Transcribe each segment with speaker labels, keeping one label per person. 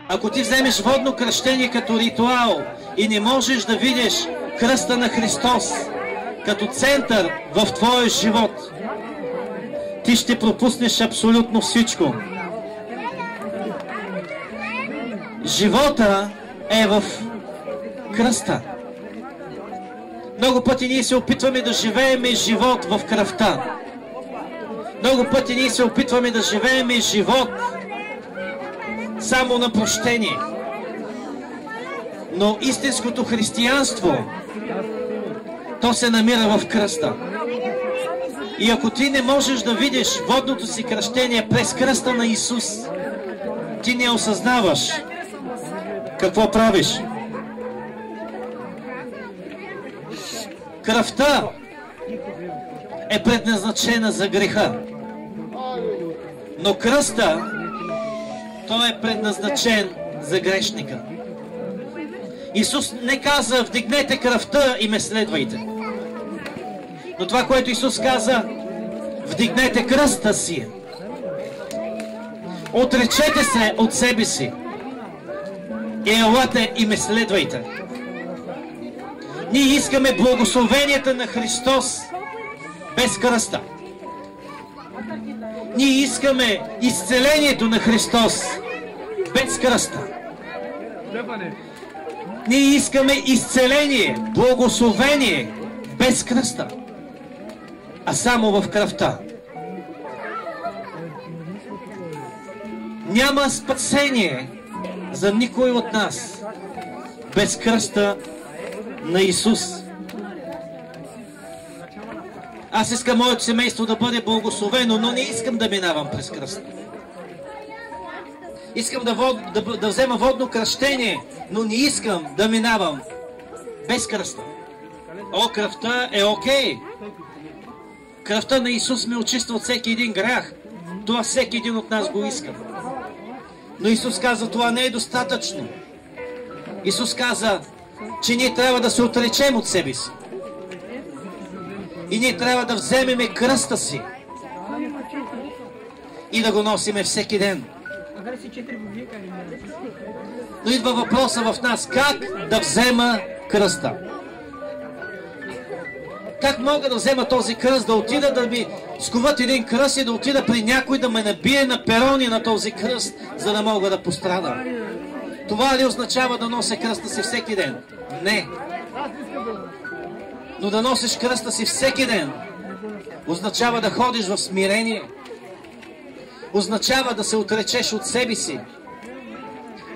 Speaker 1: Ако ти вземеш водно кръщение като ритуал и не можеш да видиш кръста на Христос като център в твоя живот, ти ще пропуснеш абсолютно всичко. Живота е в кръста. Много пъти ние се опитваме да живеем живот в кръвта. Много пъти ние се опитваме да живеем живот само на прощение. Но истинското християнство, то се намира в кръста. И ако ти не можеш да видиш водното си кръщение през кръста на Исус, ти не осъзнаваш какво правиш. Кръвта е предназначена за греха, но кръста, той е предназначен за грешника. Исус не каза: вдигнете кръвта и ме следвайте. Но това, което Исус каза: вдигнете кръста си. Отречете се от себе си. И елате и ме следвайте. Ние искаме благословенията на Христос без кръста. Ние искаме изцелението на Христос без кръста. Ние искаме изцеление, благословение без кръста, а само в кръвта. Няма спасение за никой от нас без кръста на Исус. Аз искам моето семейство да бъде благословено, но не искам да минавам през кръста. Искам да взема водно кръщение, но не искам да минавам без кръста. О, кръвта е окей. Кръвта на Исус ме очиства от всеки един грях. Това всеки един от нас го иска. Но Исус каза: това не е достатъчно. Исус каза, че ние трябва да се отречем от себе си. И ние трябва да вземеме кръста си и да го носиме всеки ден. Но идва въпроса в нас: как да взема кръста? Как мога да взема този кръст, да отида да ми скуват един кръст и да отида при някой да ме набие на перони на този кръст, за да мога да пострадам? Това ли означава да нося кръста си всеки ден? Не. Но да носиш кръста си всеки ден означава да ходиш в смирение. Означава да се отречеш от себе си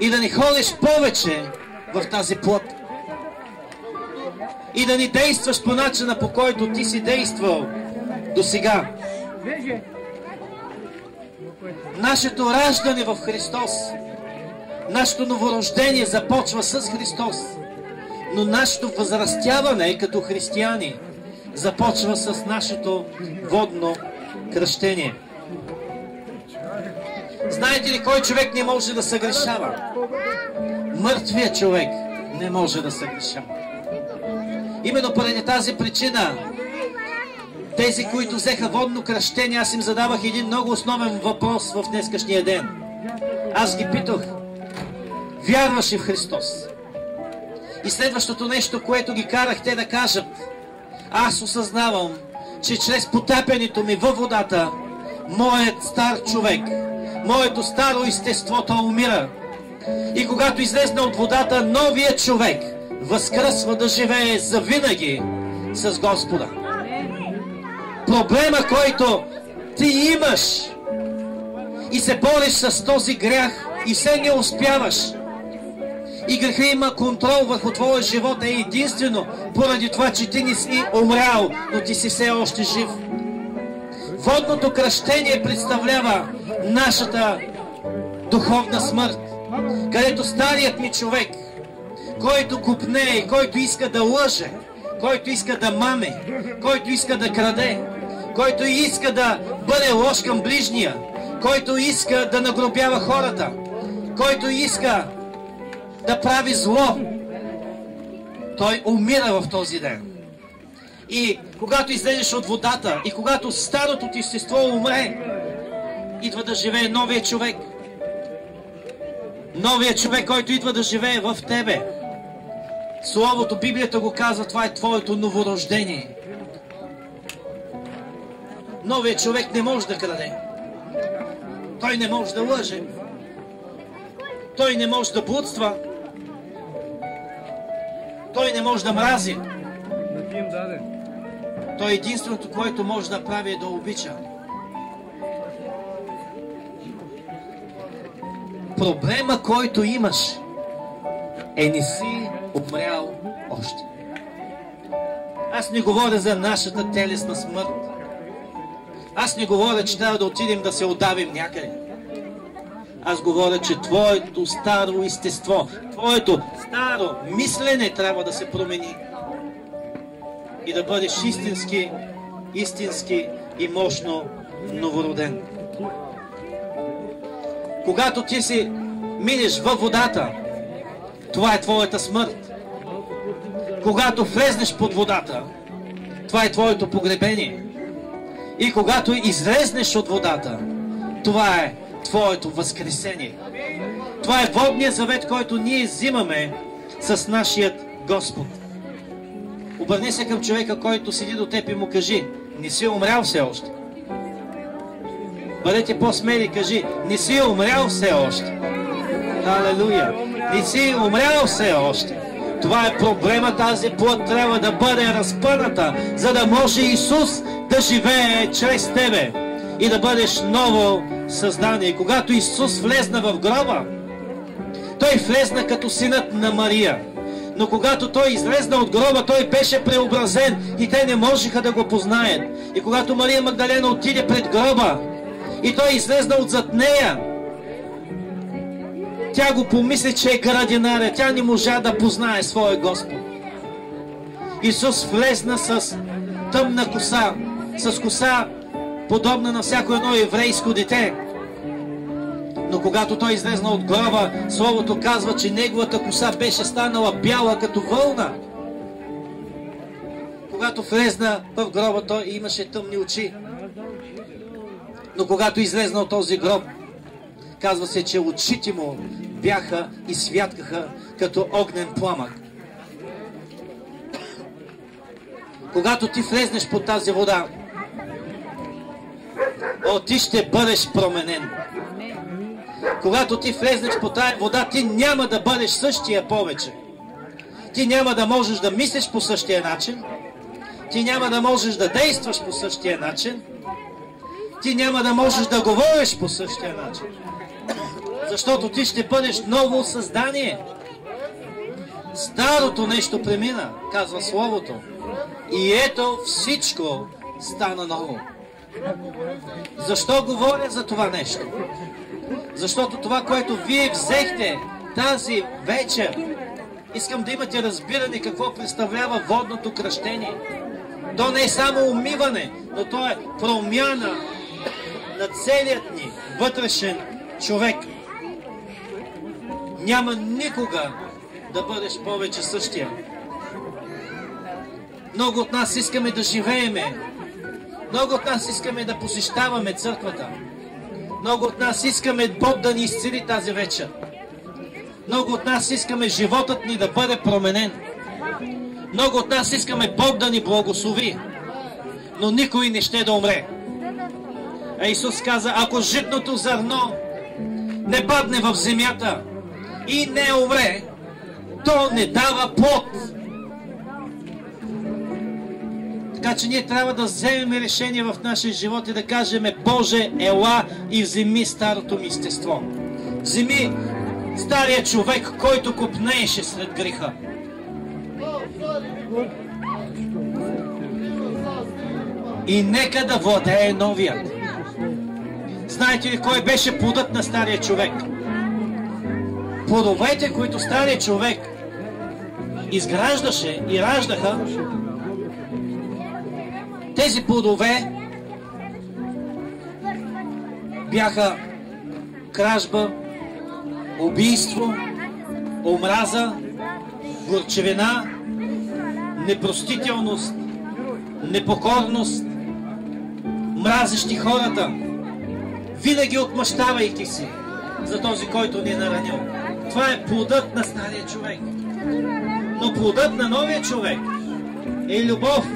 Speaker 1: и да не ходиш повече в тази плът. И да не действаш по начина, по който ти си действал до сега. Нашето раждане в Христос, нашето новорождение започва с Христос, но нашето възрастяване като християни започва с нашето водно кръщение. Знаете ли кой човек не може да съгрешава? Мъртвият човек не може да съгрешава. Именно поради тази причина тези, които взеха водно кръщение, аз им задавах един много основен въпрос в днескашния ден. Аз ги питах: вярваш ли в Христос? И следващото нещо, което ги карах те да кажат: аз осъзнавам, че чрез потапянето ми във водата, моят стар човек, моето старо естество, то умира. И когато излезна от водата, новият човек възкръсва да живее завинаги с Господа. Проблема, който ти имаш и се бориш с този грях и все не успяваш, и греха има контрол върху твоя живот, е единствено поради това, че ти не си умрял, но ти си все още жив. Водното кръщение представлява нашата духовна смърт, където старият ми човек, който купне, който иска да лъже, който иска да маме, който иска да краде, който иска да бъде лош към ближния, който иска да нагробява хората, който иска да прави зло, той умира в този ден. И когато излезеш от водата и когато старото ти естество умре, идва да живее новия човек. Новият човек, който идва да живее в тебе. Словото, Библията го казва, това е твоето новорождение. Новият човек не може да краде. Той не може да лъже. Той не може да блудства. Той не може да мрази. Той единственото, което може да прави, е да обича. Проблема, който имаш, е не си умрял още. Аз не говоря за нашата телесна смърт. Аз не говоря, че трябва да отидем да се удавим някъде. Аз говоря, че твоето старо естество, твоето старо мислене трябва да се промени. И да бъдеш истински и мощно новороден. Когато ти си минеш във водата, това е твоята смърт. Когато влезнеш под водата, това е твоето погребение. И когато излезнеш от водата, това е твоето възкресение. Това е водният завет, който ние взимаме с нашият Господ. Обърни се към човека, който седи до теб и му кажи: не си умрял все още. Бъдете по-смели, кажи: не си умрял все още. Халелуя! Не си умрял все още. Това е проблема. Тази плът трябва да бъде разпъната, за да може Исус да живее чрез тебе и да бъдеш ново създание. Когато Исус влезна в гроба, Той влезна като синът на Мария. Но когато Той излезна от гроба, Той беше преобразен и те не можеха да го познаят. И когато Мария Магдалена отиде пред гроба и Той излезна отзад нея, тя го помисли, че е градинаря. Тя не можа да познае своя Господ. Исус влезна с тъмна коса, с коса подобна на всяко едно еврейско дете. Но когато Той излезна от гроба, Словото казва, че неговата коса беше станала бяла като вълна. Когато влезна в гроба, Той имаше тъмни очи. Но когато излезна от този гроб, казва се, че очите му бяха и святкаха като огнен пламък. Когато ти влезнеш под тази вода, ти ще бъдеш променен. Когато ти влезнеш под тази вода, ти няма да бъдеш същия повече. Ти няма да можеш да мислиш по същия начин. Ти няма да можеш да действаш по същия начин. Ти няма да можеш да говориш по същия начин. Защото ти ще бъдеш ново създание. Старото нещо премина, казва Словото. И ето всичко стана ново. Защо говоря за това нещо? Защото това, което вие взехте тази вечер, искам да имате разбиране какво представлява водното кръщение. То не е само умиване, но то е промяна на целият ни вътрешен човек. Няма никога да бъдеш повече същия. Много от нас искаме да живееме. Много от нас искаме да посещаваме църквата. Много от нас искаме Бог да ни изцели тази вечер. Много от нас искаме животът ни да бъде променен. Много от нас искаме Бог да ни благослови. Но никой не ще да умре. А Исус каза: ако житното зърно не падне в земята и не умре, то не дава плод. Така че ние трябва да вземем решение в нашия живот и да кажем: Боже, ела и вземи старото ми естество. Вземи стария човек, който копнееше сред греха. И нека да владее новият. Знаете ли кой беше плодът на стария човек? Плодовете, които стария човек изграждаше и раждаха, тези плодове бяха кражба, убийство, омраза, горчевина, непростителност, непокорност, мразещи хората, винаги отмъщавайки си за този, който ни е наранил. Това е плодът на стария човек. Но плодът на новия човек е любов,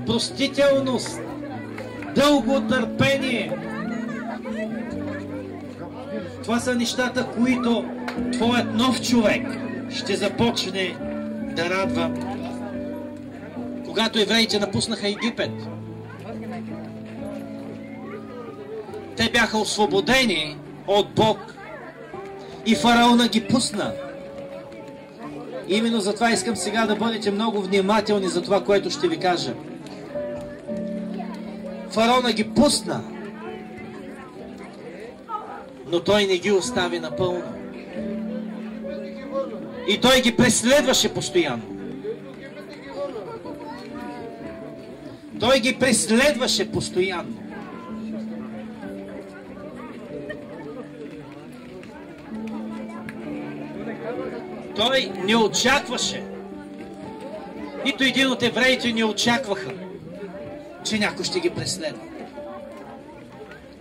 Speaker 1: простителност, дълго търпение. Това са нещата, които твоят нов човек ще започне да радва. Когато евреите напуснаха Египет, те бяха освободени от Бог и фараона ги пусна. Именно затова искам сега да бъдете много внимателни за това, което ще ви кажа. Фараона ги пусна, но той не ги остави напълно. И той ги преследваше постоянно. Той ги преследваше постоянно. Той не очакваше. Нито един от евреите не очакваха, че някой ще ги преследва.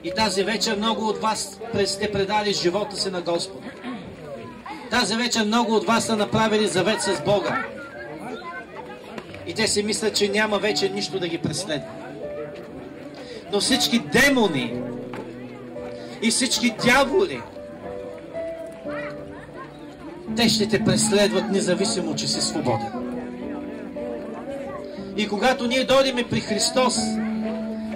Speaker 1: И тази вечер много от вас сте предали живота си на Господа. Тази вечер много от вас са направили завет с Бога. И те си мислят, че няма вече нищо да ги преследва. Но всички демони и всички дяволи, те ще те преследват независимо, че си свободен. И когато ние дойдем при Христос,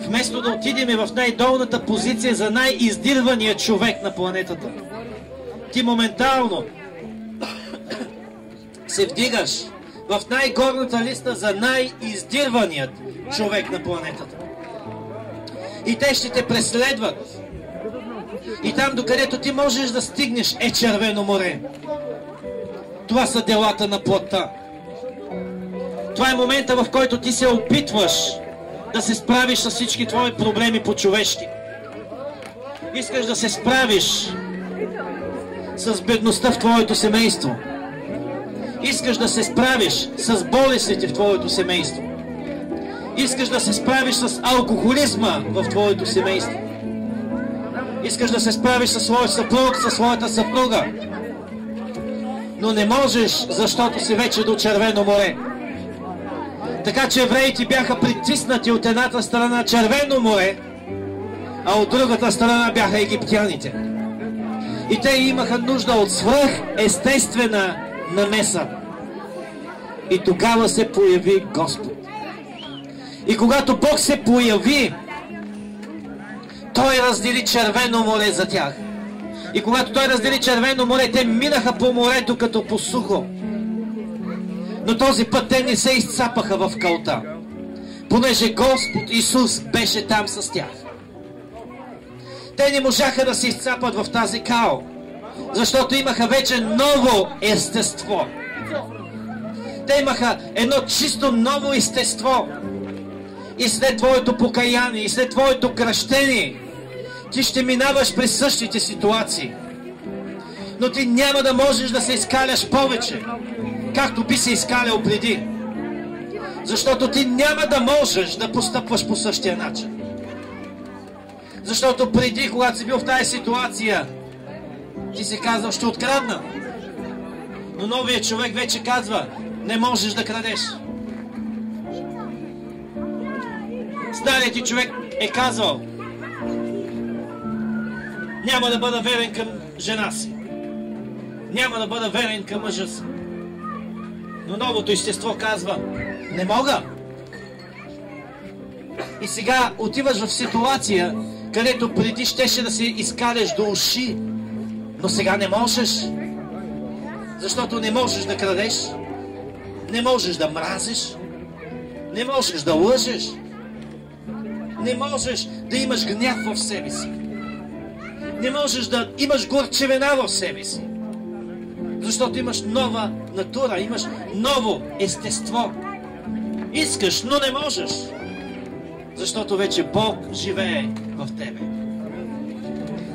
Speaker 1: вместо да отидем в най-долната позиция за най-издирвания човек на планетата, ти моментално се вдигаш в най-горната листа за най-издирваният човек на планетата. И те ще те преследват. И там, докъдето ти можеш да стигнеш, е Червено море. Това са делата на плътта. Това е момента, в който ти се опитваш да се справиш с всички твои проблеми по-човешки. Искаш да се справиш с бедността в твоето семейство. Искаш да се справиш с болестите в твоето семейство. Искаш да се справиш с алкохолизма в твоето семейство. Искаш да се справиш със своя съпруг, със своята съпруга. Но не можеш, защото си вече до Червено море. Така че евреите бяха притиснати от едната страна Червено море, а от другата страна бяха египтяните. И те имаха нужда от свръхестествена намеса. И тогава се появи Господ. И когато Бог се появи, Той раздели Червено море за тях. И когато Той раздели Червено море, те минаха по морето като по сухо. Но този път те не се изцапаха в калта, понеже Господ Исус беше там с тях. Те не можаха да се изцапат в тази кал, защото имаха вече ново естество. Те имаха едно чисто ново естество. И след твоето покаяние, и след твоето кръщение, ти ще минаваш през същите ситуации. Но ти няма да можеш да се изкаляш повече, както би се изкалял преди. Защото ти няма да можеш да постъпваш по същия начин. Защото преди, когато си бил в тази ситуация, ти си казал, ще открадна. Но новият човек вече казва, не можеш да крадеш. Старият ти човек е казал, няма да бъда верен към жена си. Няма да бъда верен към мъжа си. Но новото естество казва, не мога. И сега отиваш в ситуация, където преди щеше да се изкаляш до уши, но сега не можеш. Защото не можеш да крадеш, не можеш да мразиш, не можеш да лъжеш, не можеш да имаш гняв в себе си. Не можеш да имаш горчевина в себе си. Защото имаш нова натура, имаш ново естество. Искаш, но не можеш. Защото вече Бог живее в тебе.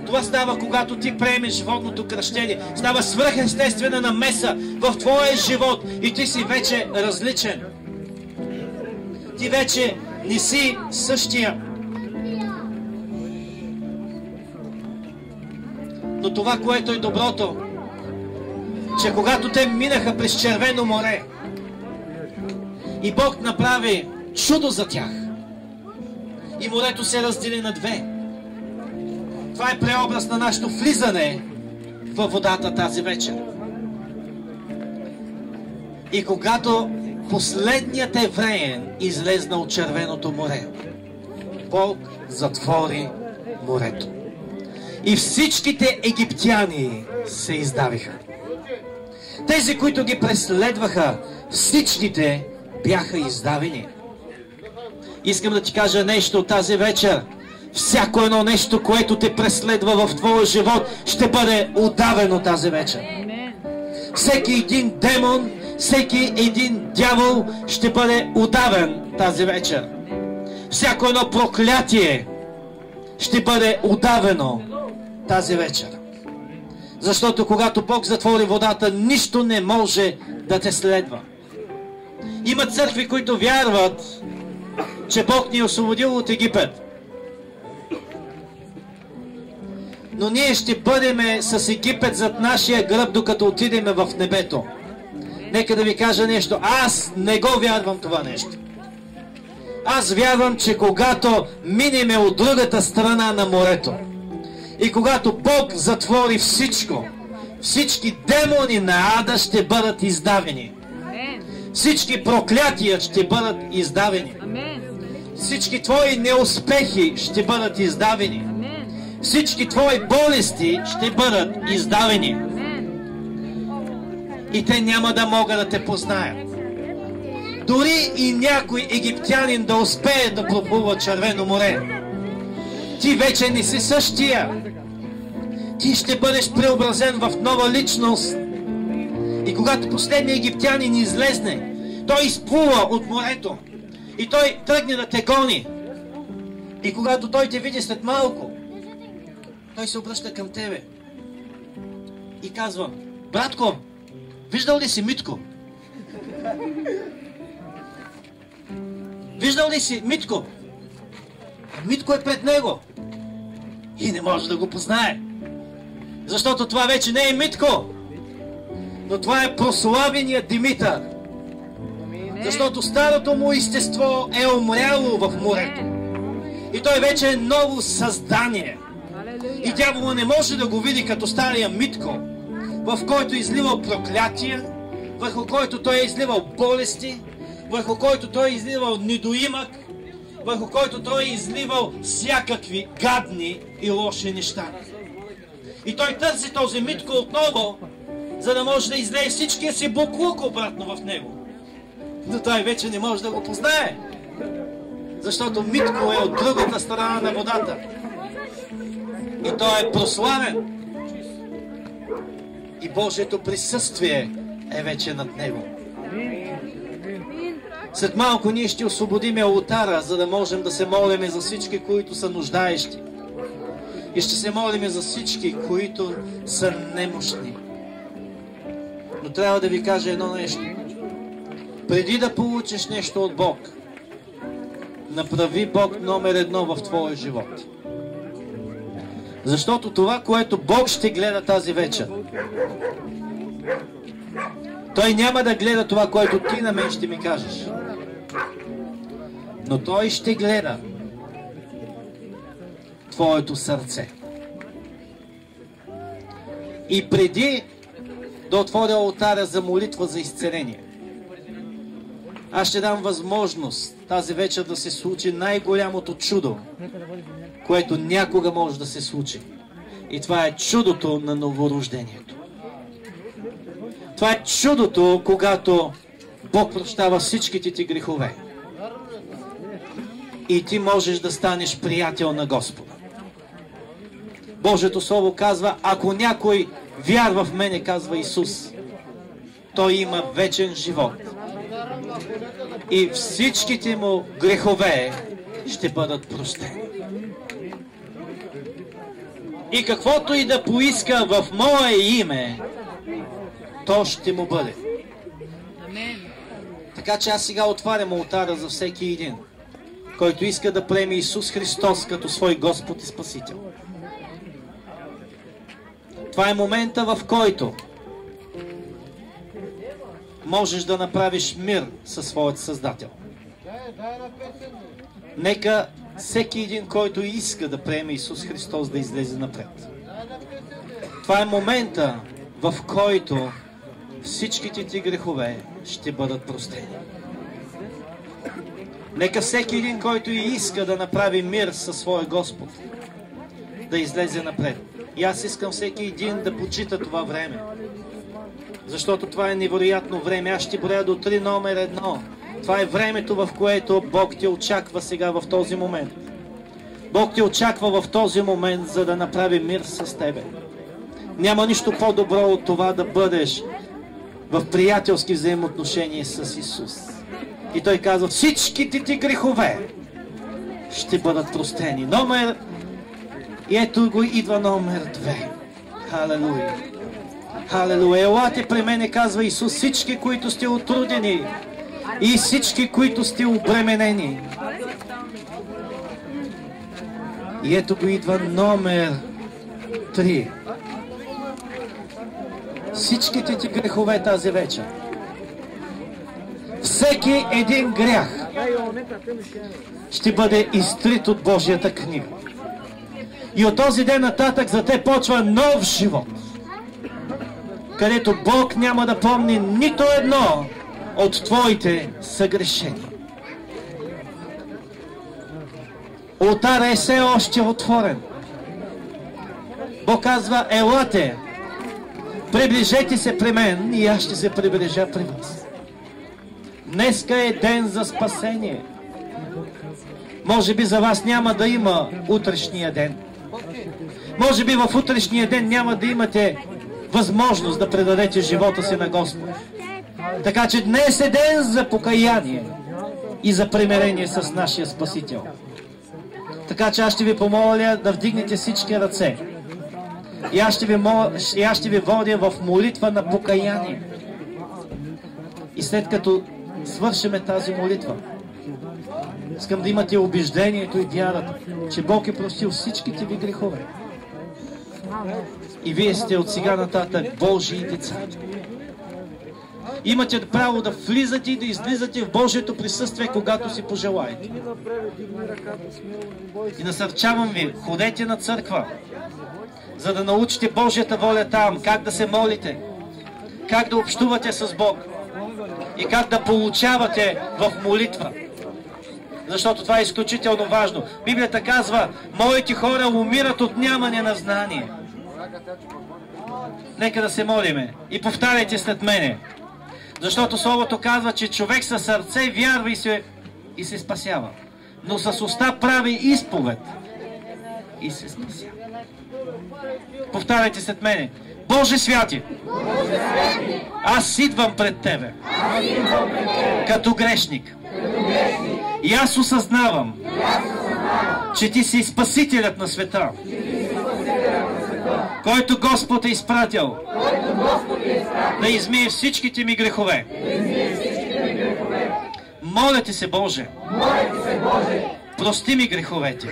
Speaker 1: Това става, когато ти приемеш водното кръщение. Става свръхестествена намеса в твоя живот и ти си вече различен. Ти вече не си същия. Но това, което е доброто, че когато те минаха през Червено море и Бог направи чудо за тях и морето се раздели на две, това е преобраз на нашето влизане във водата тази вечер. И когато последният евреен излезна от Червеното море, Бог затвори морето. И всичките египтяни се издавиха. Тези, които ги преследваха, всичките бяха издавени. Искам да ти кажа нещо тази вечер. Всяко едно нещо, което те преследва в твоя живот, ще бъде удавено тази вечер. Всеки един демон, всеки един дявол ще бъде удавен тази вечер. Всяко едно проклятие ще бъде удавено тази вечер. Защото когато Бог затвори водата, нищо не може да те следва. Има църкви, които вярват, че Бог ни е освободил от Египет. Но ние ще бъдем с Египет зад нашия гръб, докато отидем в небето. Нека да ви кажа нещо. Аз не го вярвам това нещо. Аз вярвам, че когато минеме от другата страна на морето и когато Бог затвори всичко, всички демони на ада ще бъдат издавени. Всички проклятия ще бъдат издавени. Всички твои неуспехи ще бъдат издавени. Всички твои болести ще бъдат издавени. И те няма да могат да те познаят. Дори и някой египтянин да успее да проплува Червено море, ти вече не си същия. Ти ще бъдеш преобразен в нова личност. И когато последният египтянин излезне, той изплува от морето и той тръгне да те гони. И когато той те види след малко, той се обръща към тебе и казва: братко, виждал ли си Митко? Виждал ли си Митко? Митко е пред него и не може да го познае. Защото това вече не е Митко, но това е прославения Димитър. Защото старото му естество е умряло в морето. И той вече е ново създание. И дявола не може да го види като стария Митко, в който е изливал проклятия, върху който той е изливал болести, върху който той е изливал недоимък, върху който той е изливал всякакви гадни и лоши неща. И той търси този Митко отново, за да може да излее всичкия си буклук обратно в него. Но той вече не може да го познае, защото Митко е от другата страна на водата. И той е прославен. И Божието присъствие е вече над него. След малко ние ще освободим олтара, за да можем да се молим за всички, които са нуждаещи. И ще се молим за всички, които са немощни. Но трябва да ви кажа едно нещо. Преди да получиш нещо от Бог, направи Бог номер едно в твоя живот. Защото това, което Бог ще гледа тази вечер, Той няма да гледа това, което ти на мен ще ми кажеш. Но Той ще гледа твоето сърце. И преди да отворя олтаря за молитва за изцеление, аз ще дам възможност тази вечер да се случи най-голямото чудо, което някога може да се случи. И това е чудото на новорождението. Това е чудото, когато Бог прощава всичките ти грехове. И ти можеш да станеш приятел на Господа. Божието Слово казва: ако някой вярва в мене, казва Исус, той има вечен живот. И всичките му грехове ще бъдат простени. И каквото и да поиска в мое име, то ще му бъде. Така че аз сега отварям олтара за всеки един, който иска да приеме Исус Христос като свой Господ и Спасител. Това е момента, в който можеш да направиш мир със своят Създател. Нека всеки един, който иска да приеме Исус Христос, да излезе напред. Това е момента, в който всичките ти грехове ще бъдат простени. Нека всеки един, който иска да направи мир със своя Господ, да излезе напред. И аз искам всеки един да почита това време. Защото това е невероятно време. Аз ще броя до 3 номер 1. Това е времето, в което Бог те очаква сега в този момент. Бог те очаква в този момент, за да направи мир с тебе. Няма нищо по-добро от това да бъдеш в приятелски взаимоотношения с Исус. И Той казва, всичките ти грехове ще бъдат простени. И ето го идва номер 2. Халелуя. Халелуя. Елате при мене, казва Исус, всички, които сте отрудени и всички, които сте обременени. И ето го идва номер 3. Всичките ти грехове тази вечер. Всеки един грях ще бъде изтрит от Божията книга. И от този ден нататък за те почва нов живот, където Бог няма да помни нито едно от твоите съгрешения. Олтара е все още отворен. Бог казва, елате, приближете се при мен и аз ще се приближа при вас. Днеска е ден за спасение. Може би за вас няма да има утрешния ден. Може би в утрешния ден няма да имате възможност да предадете живота си на Господ. Така че днес е ден за покаяние и за примирение с нашия Спасител. Така че аз ще ви помоля да вдигнете всички ръце. И аз ще ви водя в молитва на покаяние. И след като свършиме тази молитва, искам да имате убеждението и вярата, че Бог е простил всичките ви грехове. И вие сте от сега нататък Божии деца. Имате право да влизате и да излизате в Божието присъствие, когато си пожелаете. И насърчавам ви, ходете на църква, за да научите Божията воля там, как да се молите, как да общувате с Бог и как да получавате в молитва. Защото това е изключително важно. Библията казва, моите хора умират от нямане на знание. Нека да се молиме и повтаряйте след мене. Защото Словото казва, че човек със сърце вярва и се спасява. Но с уста прави изповед и се спасява. Повтаряйте след мене. Боже святи, аз идвам пред Тебе като грешник. И аз осъзнавам, че Ти си Спасителят на света, който Господ е изпратил да измие всичките ми грехове. Моля Ти се, Боже, прости ми греховете.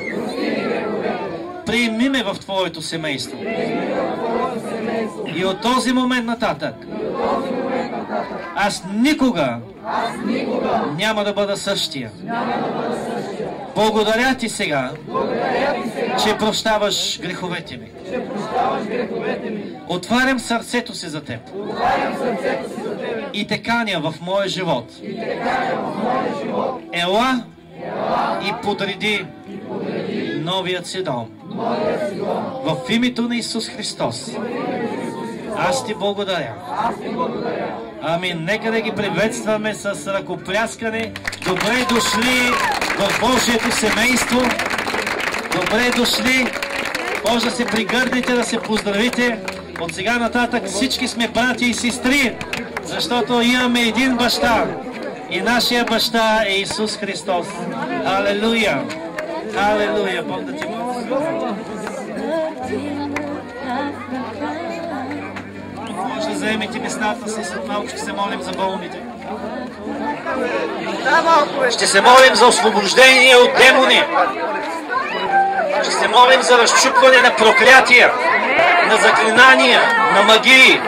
Speaker 1: Приеми ме в Твоето семейство. И от този момент нататък аз никога няма да бъда същия. Благодаря Ти сега, че прощаваш греховете ми. Отварям сърцето си за Теб. И те каня в моя живот. Ела и подреди новият си дом. В името на Исус Христос. Аз Ти благодаря. Амин. Нека да ги приветстваме с ръкопляскане. Добре дошли в Божието семейство. Добре дошли. Може да се пригърнете, да се поздравите. От сега нататък всички сме братя и сестри, защото имаме един баща. И нашия баща е Исус Христос. Алелуя! Алелуя! Бог да Ти благослови. Може да заемете местата си, след малко ще се молим за болните. Ще се молим за освобождение от демони. Ще се молим за разчупване на проклятия, на заклинания, на магии.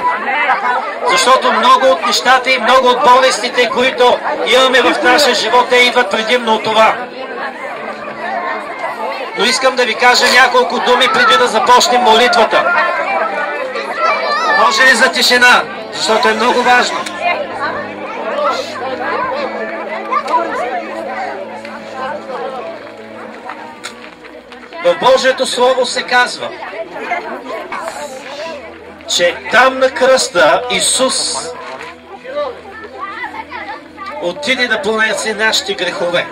Speaker 1: Защото много от нещата и много от болестите, които имаме в нашия живот, те идват предимно от това. Но искам да ви кажа няколко думи преди да започнем молитвата. Може ли за тишина? Защото е много важно. В Божието Слово се казва, че там на кръста Исус отиде да понесе нашите грехове.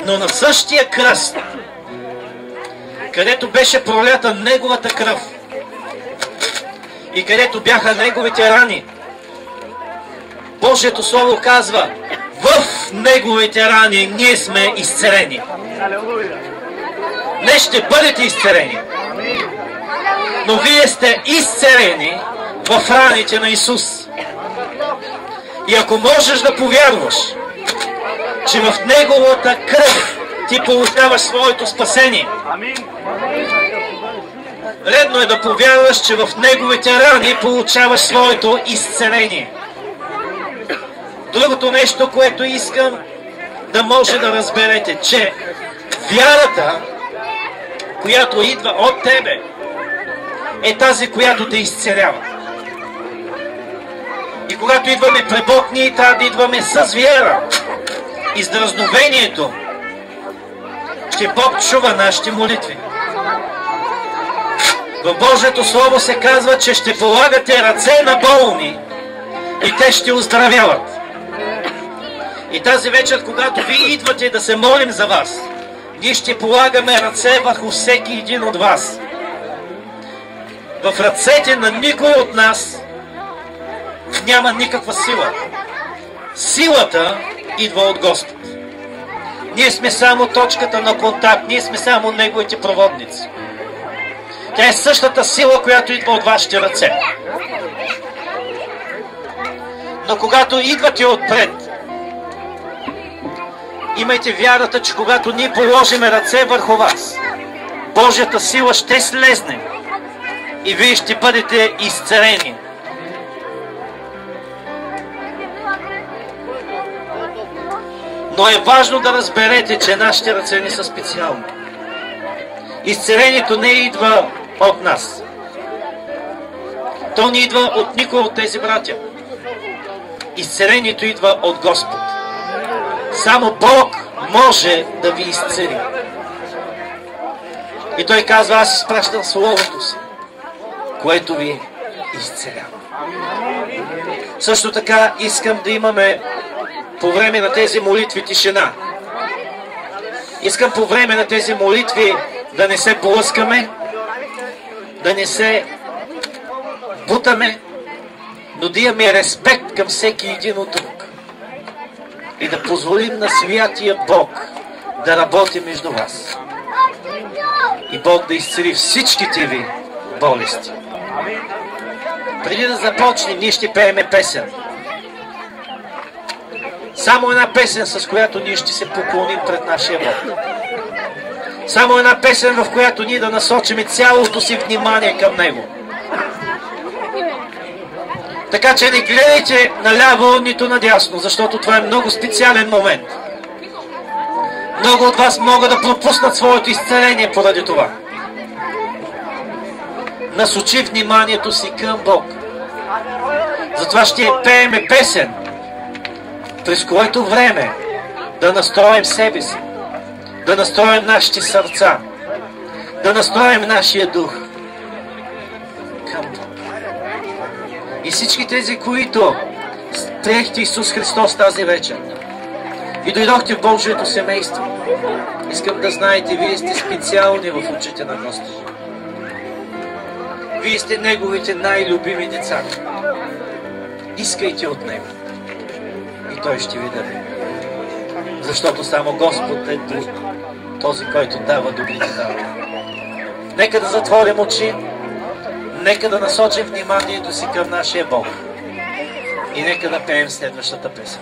Speaker 1: Но на същия кръст, където беше пролята Неговата кръв и където бяха Неговите рани, Божието Слово казва, в Неговите рани ние сме изцелени. Не ще бъдете изцелени, но вие сте изцелени в раните на Исус. И ако можеш да повярваш, че в Неговата кръв ти получаваш своето спасение, редно е да повярваш, че в Неговите рани получаваш своето изцеление. Другото нещо, което искам да може да разберете, че вярата, която идва от тебе, е тази, която те изцелява. И когато идваме при Бог, ние трябва да идваме с вяра. И с дразновението, че Бог чува нашите молитви. В Божието Слово се казва, че ще полагате ръце на болни и те ще оздравяват. И тази вечер, когато вие идвате да се молим за вас, ние ще полагаме ръце върху всеки един от вас. В ръцете на никой от нас няма никаква сила. Силата идва от Господ. Ние сме само точката на контакт, ние сме само Неговите проводници. Тя е същата сила, която идва от вашите ръце. Но когато идвате отпред, имайте вярата, че когато ние положиме ръце върху вас, Божията сила ще слезне и вие ще бъдете изцелени. Но е важно да разберете, че нашите ръце не са специални. Изцелението не идва от нас. То не идва от никой от тези братя. Изцелението идва от Господ. Само Бог може да ви изцели. И Той казва, аз изпращам Словото си, което ви изцелява. Също така искам да имаме по време на тези молитви тишина. Искам по време на тези молитви да не се блъскаме, да не се бутаме, но да имаме респект към всеки един от друг. И да позволим на Святия Бог да работи между вас. И Бог да изцели всичките ви болести. Преди да започнем, ние ще пееме песен. Само една песен, с която ние ще се поклоним пред нашия Бог. Само една песен, в която ние да насочим цялото си внимание към Него. Така че не гледайте наляво, нито надясно, защото това е много специален момент. Много от вас могат да пропуснат своето изцеление поради това. Насочи вниманието си към Бог. Затова ще пееме песен, през което време да настроим себе си, да настроим нашите сърца, да настроим нашия дух към Бог. И всички тези, които приехте Исус Христос тази вечер и дойдохте в Божието семейство, искам да знаете, вие сте специални в очите на Господа. Вие сте Неговите най-любими деца. Искайте от Него и Той ще ви даде. Защото само Господ е този, който дава добрите дарове. Нека да затворим очи, нека да насочим вниманието си към нашия Бог и нека да пеем следващата песен.